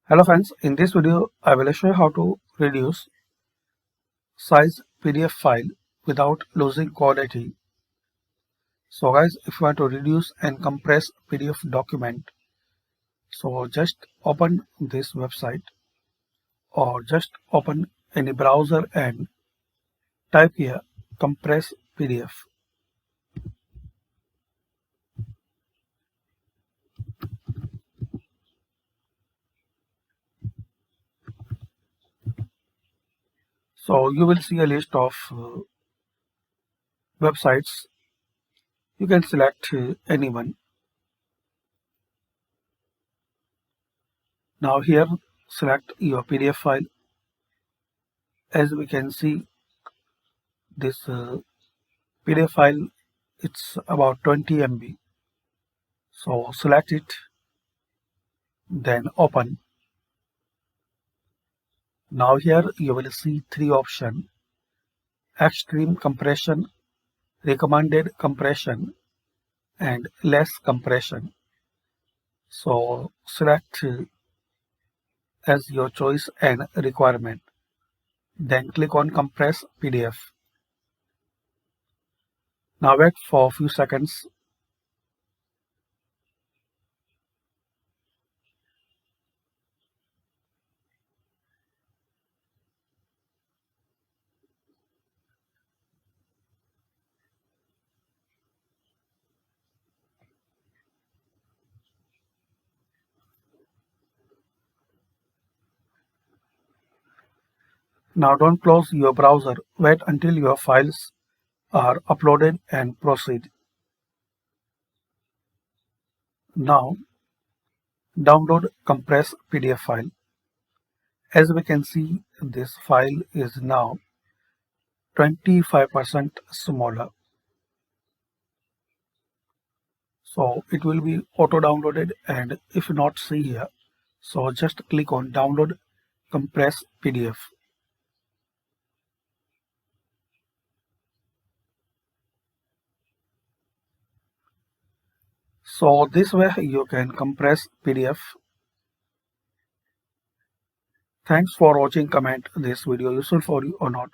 Hello friends, in this video I will show you how to reduce size PDF file without losing quality. So guys, if you want to reduce and compress PDF document, so just open this website or just open any browser and type here compress PDF. So you will see a list of websites. You can select any one. Now here select your PDF file. As we can see, this PDF file, it's about 20 MB. So select it, then open. Now here you will see three options: extreme compression, recommended compression, and less compression. So select as your choice and requirement. Then click on compress PDF. Now wait for a few seconds. Now don't close your browser. Wait until your files are uploaded and proceed. Now download compress PDF file. As we can see, this file is now 25% smaller. So it will be auto downloaded, and if not see here, so just click on download compress PDF. So this way you can compress PDF. Thanks for watching. Comment this video useful for you or not.